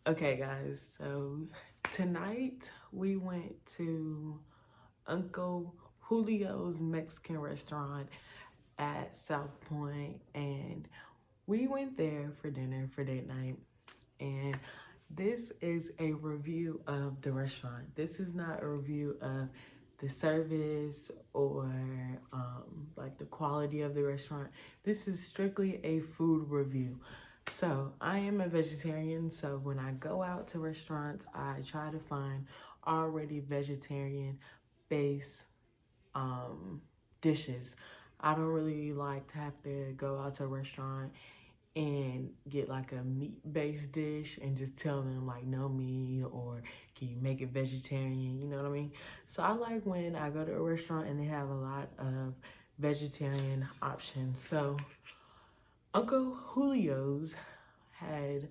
Okay, guys, so tonight we went to Uncle Julio's Mexican restaurant at South Point, and we went there for dinner for date night. And this is a review of the restaurant. This is not a review of the service or like the quality of the restaurant. This is strictly a food review. So I am a vegetarian. So when I go out to restaurants, I try to find already vegetarian based um, dishes. I don't really like to have to go out to a restaurant and get like a meat based dish and just tell them like no meat or can you make it vegetarian, you know what I mean? So I like when I go to a restaurant and they have a lot of vegetarian options. So Uncle Julio's had,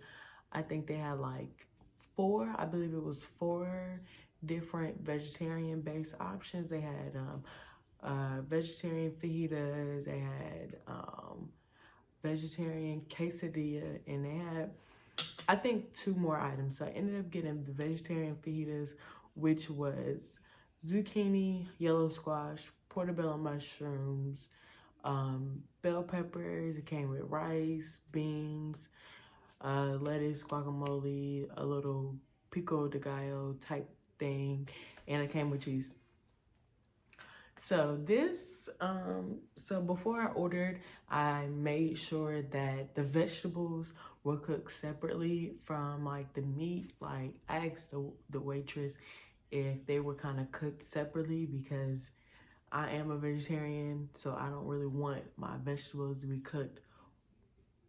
I think they had like four, I believe it was four different vegetarian based options. They had vegetarian fajitas, they had vegetarian quesadilla, and they had, I think, two more items. So I ended up getting the vegetarian fajitas, which was zucchini, yellow squash, portobello mushrooms, bell peppers. It came with rice, beans, lettuce, guacamole, a little pico de gallo type thing, and it came with cheese. So so before I ordered, I made sure that the vegetables were cooked separately from like the meat. Like I asked the waitress if they were kind of cooked separately because I am a vegetarian, so I don't really want my vegetables to be cooked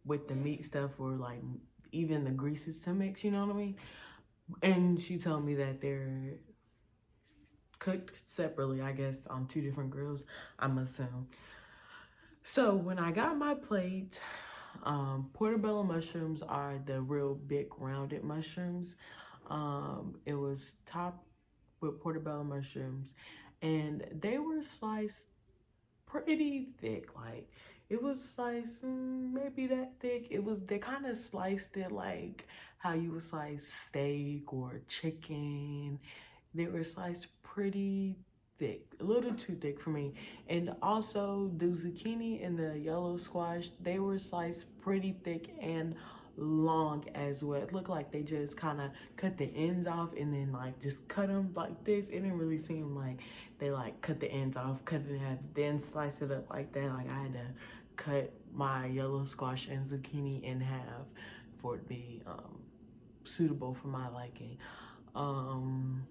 with the meat stuff or like even the greases to mix, you know what I mean? And she told me that they're cooked separately, I guess, on two different grills, I'm assuming. So when I got my plate, portobello mushrooms are the real big rounded mushrooms. It was topped with portobello mushrooms, and they were sliced pretty thick. Like it was sliced maybe that thick. It was they kind of sliced it like how you would slice steak or chicken. They were sliced pretty thick, a little too thick for me. And also the zucchini and the yellow squash, they were sliced pretty thick and long as well. It looked like they just kind of cut the ends off and then like just cut them like this. It didn't really seem like they like cut the ends off, cut it in half, then slice it up like that. Like I had to cut my yellow squash and zucchini in half for it to be suitable for my liking. Um,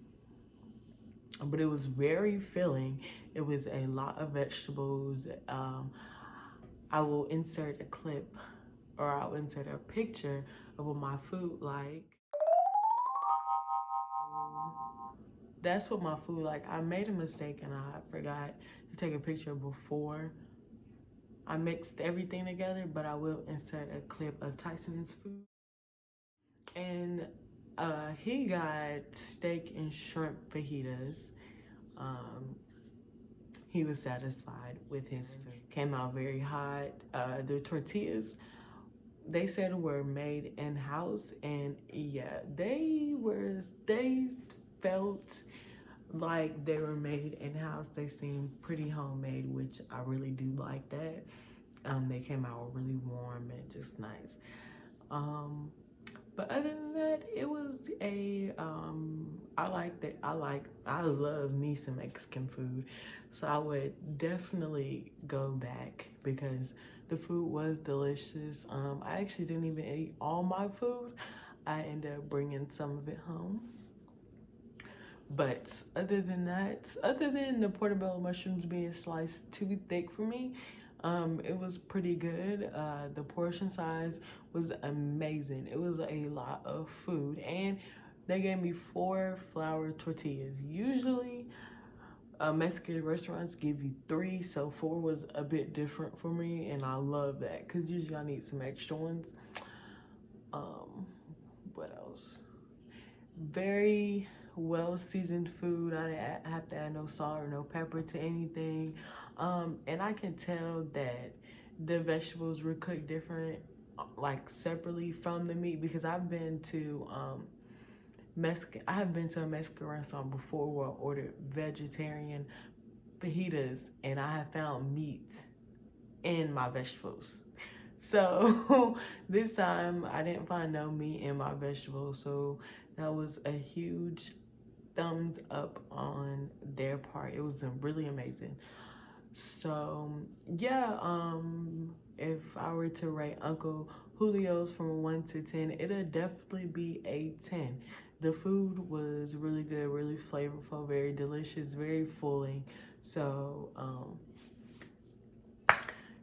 but it was very filling. It was a lot of vegetables. I will insert a clip or I'll insert a picture of what my food like. That's what my food like. I made a mistake and I forgot to take a picture before I mixed everything together, but I will insert a clip of Tyson's food. And he got steak and shrimp fajitas. Um, he was satisfied with his food. Came out very hot. The tortillas, they said were made in house, and yeah, they felt like they were made in house. They seemed pretty homemade, which I really do like that. They came out really warm and just nice. Um, but other than that, it was I like that. I love me some Mexican food, so I would definitely go back because the food was delicious. I actually didn't even eat all my food. I ended up bringing some of it home. But other than that, other than the portobello mushrooms being sliced too thick for me, it was pretty good. The portion size was amazing. It was a lot of food, and they gave me four flour tortillas. Usually, Mexican restaurants give you three, so four was a bit different for me, and I love that because usually I need some extra ones. Um, what else? Very well seasoned food. I didn't have to add no salt or no pepper to anything. And I can tell that the vegetables were cooked different. like separately from the meat, because I've been to I have been to a Mexican restaurant before where I ordered vegetarian fajitas and I have found meat in my vegetables. So this time I didn't find no meat in my vegetables. So that was a huge thumbs up on their part. It was really amazing. So yeah, if I were to rate Uncle Julio's from 1 to 10, it'll definitely be a 10. The food was really good, really flavorful, very delicious, very filling. So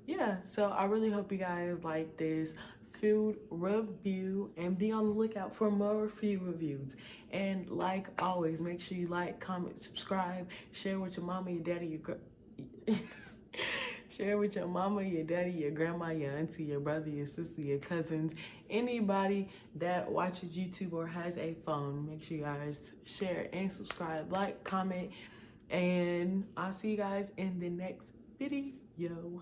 yeah, so I really hope you guys like this food review and be on the lookout for more food reviews. And like always, make sure you like, comment, subscribe, share with your mama, your daddy, your share with your mama, your daddy, your grandma, your auntie, your brother, your sister, your cousins, anybody that watches YouTube or has a phone. Make sure you guys share and subscribe, like, comment, and I'll see you guys in the next video.